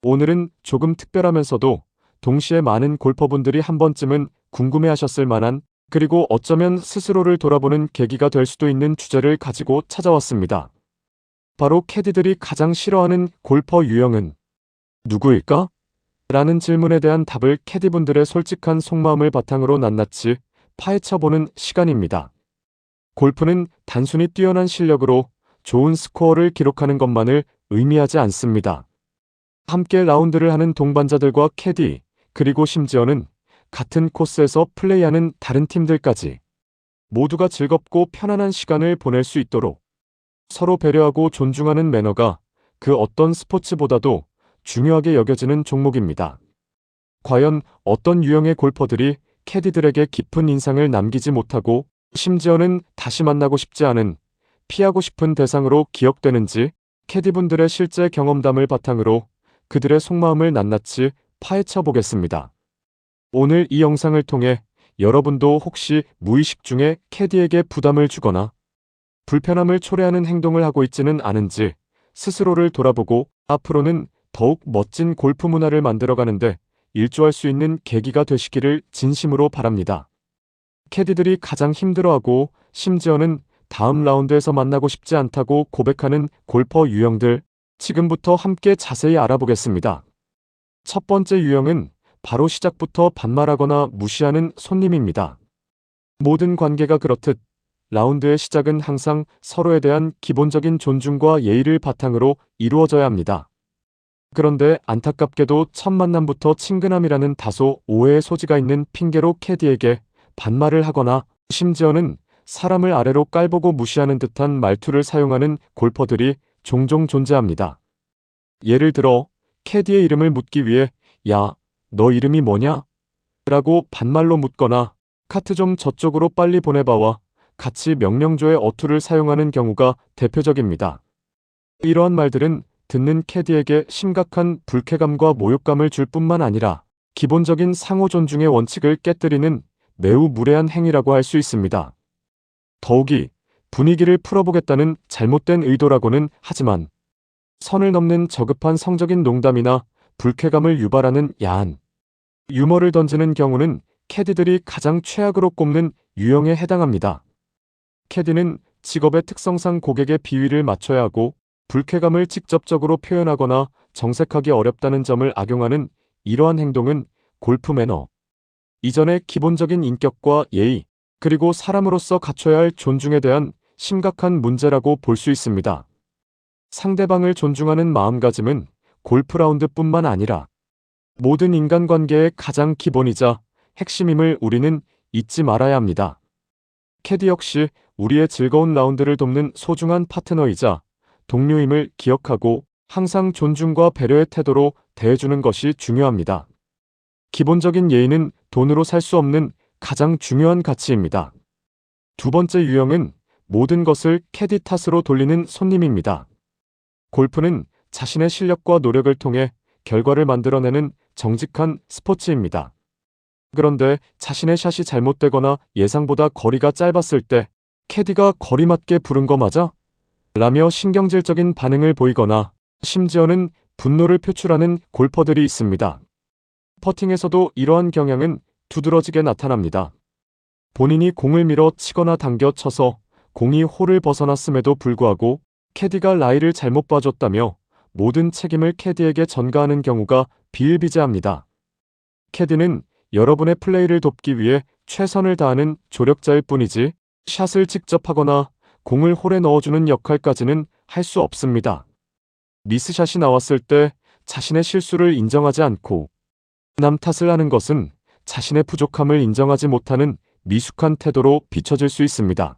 오늘은 조금 특별하면서도 동시에 많은 골퍼분들이 한 번쯤은 궁금해하셨을 만한, 그리고 어쩌면 스스로를 돌아보는 계기가 될 수도 있는 주제를 가지고 찾아왔습니다. 바로 캐디들이 가장 싫어하는 골퍼 유형은 누구일까? 라는 질문에 대한 답을 캐디분들의 솔직한 속마음을 바탕으로 낱낱이 파헤쳐보는 시간입니다. 골프는 단순히 뛰어난 실력으로 좋은 스코어를 기록하는 것만을 의미하지 않습니다. 함께 라운드를 하는 동반자들과 캐디, 그리고 심지어는 같은 코스에서 플레이하는 다른 팀들까지 모두가 즐겁고 편안한 시간을 보낼 수 있도록 서로 배려하고 존중하는 매너가 그 어떤 스포츠보다도 중요하게 여겨지는 종목입니다. 과연 어떤 유형의 골퍼들이 캐디들에게 깊은 인상을 남기지 못하고 심지어는 다시 만나고 싶지 않은, 피하고 싶은 대상으로 기억되는지, 캐디분들의 실제 경험담을 바탕으로 그들의 속마음을 낱낱이 파헤쳐 보겠습니다. 오늘 이 영상을 통해 여러분도 혹시 무의식 중에 캐디에게 부담을 주거나 불편함을 초래하는 행동을 하고 있지는 않은지 스스로를 돌아보고 앞으로는 더욱 멋진 골프 문화를 만들어가는데 일조할 수 있는 계기가 되시기를 진심으로 바랍니다. 캐디들이 가장 힘들어하고 심지어는 다음 라운드에서 만나고 싶지 않다고 고백하는 골퍼 유형들, 지금부터 함께 자세히 알아보겠습니다. 첫 번째 유형은 바로 시작부터 반말하거나 무시하는 손님입니다. 모든 관계가 그렇듯 라운드의 시작은 항상 서로에 대한 기본적인 존중과 예의를 바탕으로 이루어져야 합니다. 그런데 안타깝게도 첫 만남부터 친근함이라는 다소 오해의 소지가 있는 핑계로 캐디에게 반말을 하거나 심지어는 사람을 아래로 깔보고 무시하는 듯한 말투를 사용하는 골퍼들이 종종 존재합니다. 예를 들어 캐디의 이름을 묻기 위해 "야, 너 이름이 뭐냐? 라고 반말로 묻거나 "카트 좀 저쪽으로 빨리 보내봐와" 같이 명령조의 어투를 사용하는 경우가 대표적입니다. 이러한 말들은 듣는 캐디에게 심각한 불쾌감과 모욕감을 줄 뿐만 아니라 기본적인 상호 존중의 원칙을 깨뜨리는 매우 무례한 행위라고 할 수 있습니다. 더욱이 분위기를 풀어보겠다는 잘못된 의도라고는 하지만 선을 넘는 저급한 성적인 농담이나 불쾌감을 유발하는 야한 유머를 던지는 경우는 캐디들이 가장 최악으로 꼽는 유형에 해당합니다. 캐디는 직업의 특성상 고객의 비위를 맞춰야 하고 불쾌감을 직접적으로 표현하거나 정색하기 어렵다는 점을 악용하는 이러한 행동은 골프 매너 이전의 기본적인 인격과 예의, 그리고 사람으로서 갖춰야 할 존중에 대한 심각한 문제라고 볼 수 있습니다. 상대방을 존중하는 마음가짐은 골프 라운드뿐만 아니라 모든 인간관계의 가장 기본이자 핵심임을 우리는 잊지 말아야 합니다. 캐디 역시 우리의 즐거운 라운드를 돕는 소중한 파트너이자 동료임을 기억하고 항상 존중과 배려의 태도로 대해주는 것이 중요합니다. 기본적인 예의는 돈으로 살 수 없는 가장 중요한 가치입니다. 두 번째 유형은 모든 것을 캐디 탓으로 돌리는 손님입니다. 골프는 자신의 실력과 노력을 통해 결과를 만들어내는 정직한 스포츠입니다. 그런데 자신의 샷이 잘못되거나 예상보다 거리가 짧았을 때 캐디가 "거리 맞게 부른 거 맞아? 라며 신경질적인 반응을 보이거나 심지어는 분노를 표출하는 골퍼들이 있습니다. 퍼팅에서도 이러한 경향은 두드러지게 나타납니다. 본인이 공을 밀어 치거나 당겨 쳐서 공이 홀을 벗어났음에도 불구하고 캐디가 라이를 잘못 봐줬다며 모든 책임을 캐디에게 전가하는 경우가 비일비재합니다. 캐디는 여러분의 플레이를 돕기 위해 최선을 다하는 조력자일 뿐이지 샷을 직접 하거나 공을 홀에 넣어주는 역할까지는 할 수 없습니다. 미스샷이 나왔을 때 자신의 실수를 인정하지 않고 남 탓을 하는 것은 자신의 부족함을 인정하지 못하는 미숙한 태도로 비춰질 수 있습니다.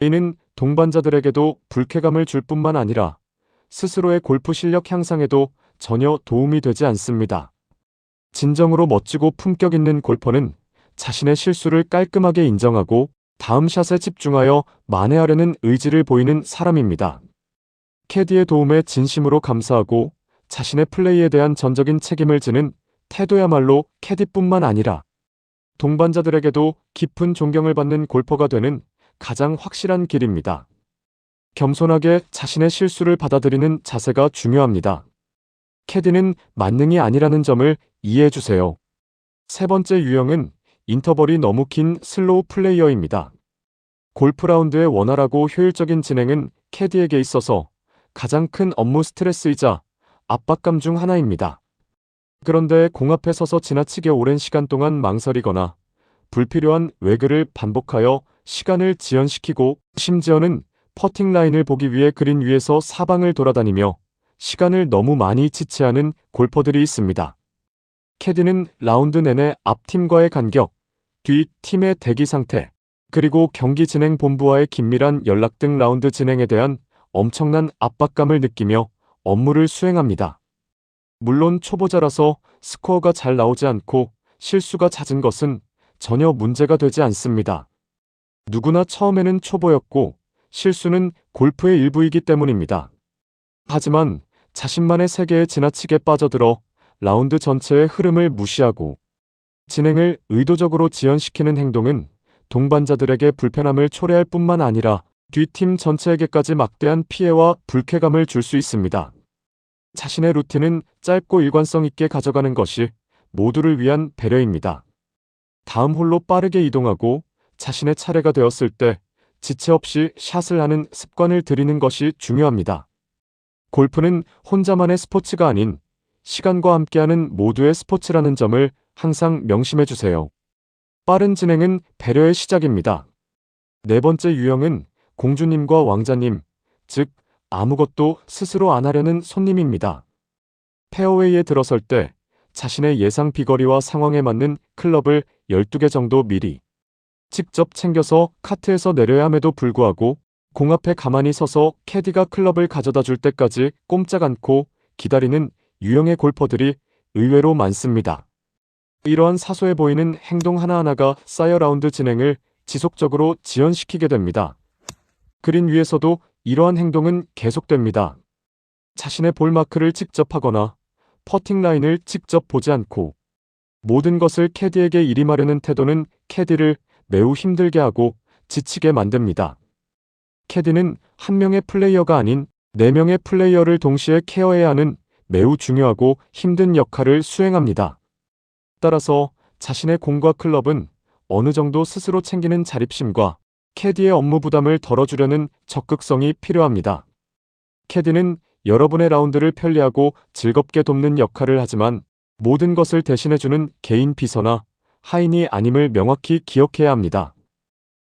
이는 동반자들에게도 불쾌감을 줄 뿐만 아니라 스스로의 골프 실력 향상에도 전혀 도움이 되지 않습니다. 진정으로 멋지고 품격 있는 골퍼는 자신의 실수를 깔끔하게 인정하고 다음 샷에 집중하여 만회하려는 의지를 보이는 사람입니다. 캐디의 도움에 진심으로 감사하고 자신의 플레이에 대한 전적인 책임을 지는 태도야말로 캐디뿐만 아니라 동반자들에게도 깊은 존경을 받는 골퍼가 되는 가장 확실한 길입니다. 겸손하게 자신의 실수를 받아들이는 자세가 중요합니다. 캐디는 만능이 아니라는 점을 이해해 주세요. 세 번째 유형은 인터벌이 너무 긴 슬로우 플레이어입니다. 골프 라운드의 원활하고 효율적인 진행은 캐디에게 있어서 가장 큰 업무 스트레스이자 압박감 중 하나입니다. 그런데 공 앞에 서서 지나치게 오랜 시간 동안 망설이거나 불필요한 외근을 반복하여 시간을 지연시키고 심지어는 퍼팅 라인을 보기 위해 그린 위에서 사방을 돌아다니며 시간을 너무 많이 지체하는 골퍼들이 있습니다. 캐디는 라운드 내내 앞팀과의 간격, 뒤 팀의 대기 상태, 그리고 경기 진행 본부와의 긴밀한 연락 등 라운드 진행에 대한 엄청난 압박감을 느끼며 업무를 수행합니다. 물론 초보자라서 스코어가 잘 나오지 않고 실수가 잦은 것은 전혀 문제가 되지 않습니다. 누구나 처음에는 초보였고 실수는 골프의 일부이기 때문입니다. 하지만 자신만의 세계에 지나치게 빠져들어 라운드 전체의 흐름을 무시하고 진행을 의도적으로 지연시키는 행동은 동반자들에게 불편함을 초래할 뿐만 아니라 뒷팀 전체에게까지 막대한 피해와 불쾌감을 줄 수 있습니다. 자신의 루틴은 짧고 일관성 있게 가져가는 것이 모두를 위한 배려입니다. 다음 홀로 빠르게 이동하고 자신의 차례가 되었을 때 지체 없이 샷을 하는 습관을 들이는 것이 중요합니다. 골프는 혼자만의 스포츠가 아닌 시간과 함께하는 모두의 스포츠라는 점을 항상 명심해 주세요. 빠른 진행은 배려의 시작입니다. 네 번째 유형은 공주님과 왕자님, 즉 아무것도 스스로 안 하려는 손님입니다. 페어웨이에 들어설 때 자신의 예상 비거리와 상황에 맞는 클럽을 12개 정도 미리 직접 챙겨서 카트에서 내려야 함에도 불구하고 공 앞에 가만히 서서 캐디가 클럽을 가져다 줄 때까지 꼼짝 않고 기다리는 유형의 골퍼들이 의외로 많습니다. 이러한 사소해 보이는 행동 하나하나가 쌓여 라운드 진행을 지속적으로 지연시키게 됩니다. 그린 위에서도 이러한 행동은 계속됩니다. 자신의 볼 마크를 직접 하거나 퍼팅 라인을 직접 보지 않고 모든 것을 캐디에게 일임하려는 태도는 캐디를 매우 힘들게 하고 지치게 만듭니다. 캐디는 한 명의 플레이어가 아닌 4명의 플레이어를 동시에 케어해야 하는 매우 중요하고 힘든 역할을 수행합니다. 따라서 자신의 공과 클럽은 어느 정도 스스로 챙기는 자립심과 캐디의 업무 부담을 덜어주려는 적극성이 필요합니다. 캐디는 여러분의 라운드를 편리하고 즐겁게 돕는 역할을 하지만 모든 것을 대신해주는 개인 비서나 하인이 아님을 명확히 기억해야 합니다.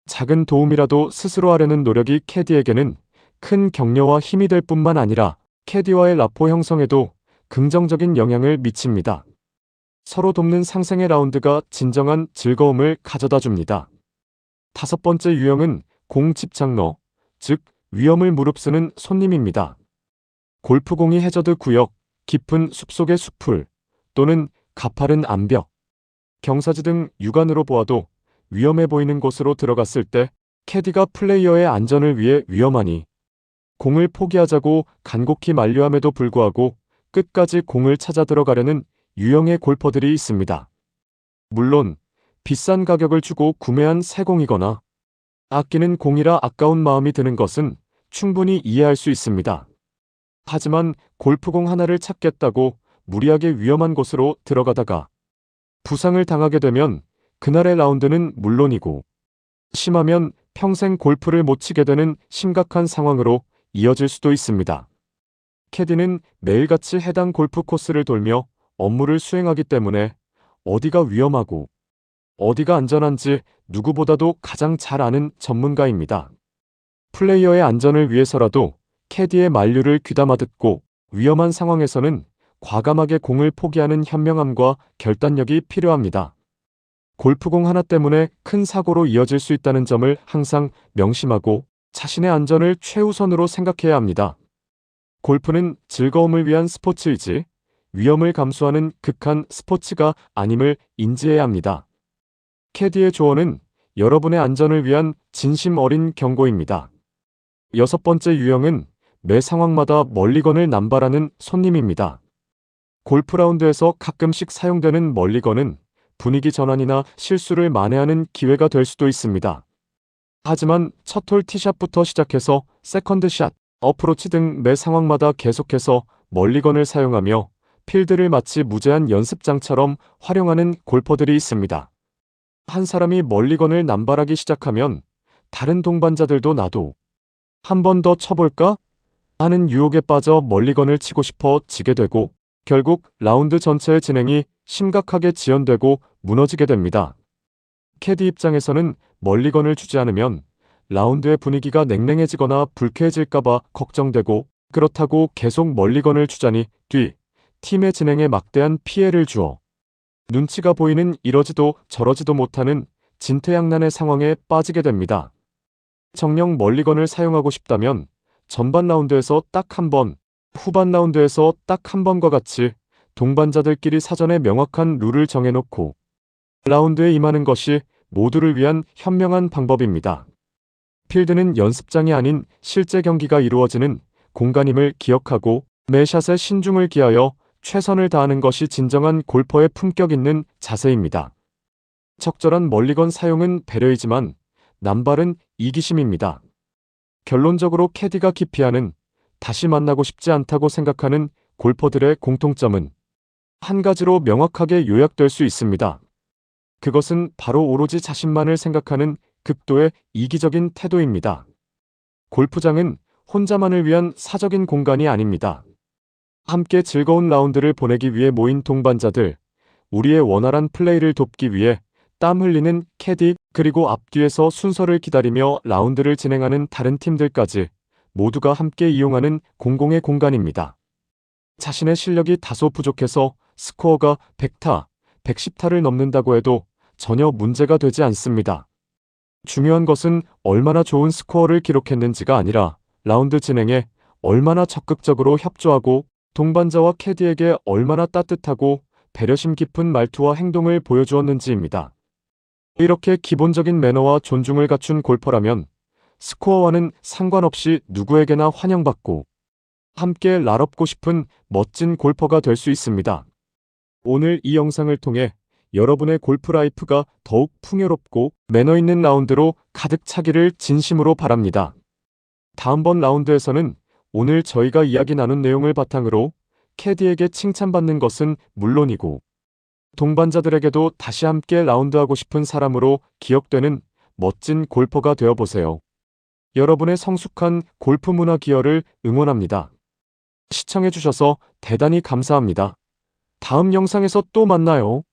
작은 도움이라도 스스로 하려는 노력이 캐디에게는 큰 격려와 힘이 될 뿐만 아니라 캐디와의 라포 형성에도 긍정적인 영향을 미칩니다. 서로 돕는 상생의 라운드가 진정한 즐거움을 가져다 줍니다. 다섯 번째 유형은 공 집착러, 즉 위험을 무릅쓰는 손님입니다. 골프공이 해저드 구역, 깊은 숲속의 숲풀, 또는 가파른 암벽, 경사지 등 육안으로 보아도 위험해 보이는 곳으로 들어갔을 때 캐디가 플레이어의 안전을 위해 위험하니 공을 포기하자고 간곡히 만류함에도 불구하고 끝까지 공을 찾아 들어가려는 유형의 골퍼들이 있습니다. 물론 비싼 가격을 주고 구매한 새 공이거나 아끼는 공이라 아까운 마음이 드는 것은 충분히 이해할 수 있습니다. 하지만 골프공 하나를 찾겠다고 무리하게 위험한 곳으로 들어가다가 부상을 당하게 되면 그날의 라운드는 물론이고 심하면 평생 골프를 못 치게 되는 심각한 상황으로 이어질 수도 있습니다. 캐디는 매일같이 해당 골프 코스를 돌며 업무를 수행하기 때문에 어디가 위험하고 어디가 안전한지 누구보다도 가장 잘 아는 전문가입니다. 플레이어의 안전을 위해서라도 캐디의 만류를 귀담아 듣고 위험한 상황에서는 과감하게 공을 포기하는 현명함과 결단력이 필요합니다. 골프공 하나 때문에 큰 사고로 이어질 수 있다는 점을 항상 명심하고 자신의 안전을 최우선으로 생각해야 합니다. 골프는 즐거움을 위한 스포츠이지 위험을 감수하는 극한 스포츠가 아님을 인지해야 합니다. 캐디의 조언은 여러분의 안전을 위한 진심 어린 경고입니다. 여섯 번째 유형은 매 상황마다 멀리건을 남발하는 손님입니다. 골프 라운드에서 가끔씩 사용되는 멀리건은 분위기 전환이나 실수를 만회하는 기회가 될 수도 있습니다. 하지만 첫 홀 티샷부터 시작해서 세컨드 샷, 어프로치 등 매 상황마다 계속해서 멀리건을 사용하며 필드를 마치 무제한 연습장처럼 활용하는 골퍼들이 있습니다. 한 사람이 멀리건을 남발하기 시작하면 다른 동반자들도 나도 한 번 더 쳐볼까? 하는 유혹에 빠져 멀리건을 치고 싶어 지게 되고 결국 라운드 전체의 진행이 심각하게 지연되고 무너지게 됩니다. 캐디 입장에서는 멀리건을 주지 않으면 라운드의 분위기가 냉랭해지거나 불쾌해질까봐 걱정되고 그렇다고 계속 멀리건을 주자니 팀의 진행에 막대한 피해를 주어 눈치가 보이는 이러지도 저러지도 못하는 진퇴양난의 상황에 빠지게 됩니다. 정녕 멀리건을 사용하고 싶다면 전반 라운드에서 딱 한 번, 후반 라운드에서 딱 한 번과 같이 동반자들끼리 사전에 명확한 룰을 정해놓고 라운드에 임하는 것이 모두를 위한 현명한 방법입니다. 필드는 연습장이 아닌 실제 경기가 이루어지는 공간임을 기억하고 매 샷에 신중을 기하여 최선을 다하는 것이 진정한 골퍼의 품격 있는 자세입니다. 적절한 멀리건 사용은 배려이지만 남발은 이기심입니다. 결론적으로 캐디가 기피하는 다시 만나고 싶지 않다고 생각하는 골퍼들의 공통점은 한 가지로 명확하게 요약될 수 있습니다. 그것은 바로 오로지 자신만을 생각하는 극도의 이기적인 태도입니다. 골프장은 혼자만을 위한 사적인 공간이 아닙니다. 함께 즐거운 라운드를 보내기 위해 모인 동반자들, 우리의 원활한 플레이를 돕기 위해 땀 흘리는 캐디, 그리고 앞뒤에서 순서를 기다리며 라운드를 진행하는 다른 팀들까지 모두가 함께 이용하는 공공의 공간입니다. 자신의 실력이 다소 부족해서 스코어가 100타, 110타를 넘는다고 해도 전혀 문제가 되지 않습니다. 중요한 것은 얼마나 좋은 스코어를 기록했는지가 아니라 라운드 진행에 얼마나 적극적으로 협조하고 동반자와 캐디에게 얼마나 따뜻하고 배려심 깊은 말투와 행동을 보여주었는지입니다. 이렇게 기본적인 매너와 존중을 갖춘 골퍼라면 스코어와는 상관없이 누구에게나 환영받고 함께 날업고 싶은 멋진 골퍼가 될 수 있습니다. 오늘 이 영상을 통해 여러분의 골프 라이프가 더욱 풍요롭고 매너 있는 라운드로 가득 차기를 진심으로 바랍니다. 다음번 라운드에서는 오늘 저희가 이야기 나눈 내용을 바탕으로 캐디에게 칭찬받는 것은 물론이고 동반자들에게도 다시 함께 라운드하고 싶은 사람으로 기억되는 멋진 골퍼가 되어보세요. 여러분의 성숙한 골프 문화 기여를 응원합니다. 시청해주셔서 대단히 감사합니다. 다음 영상에서 또 만나요.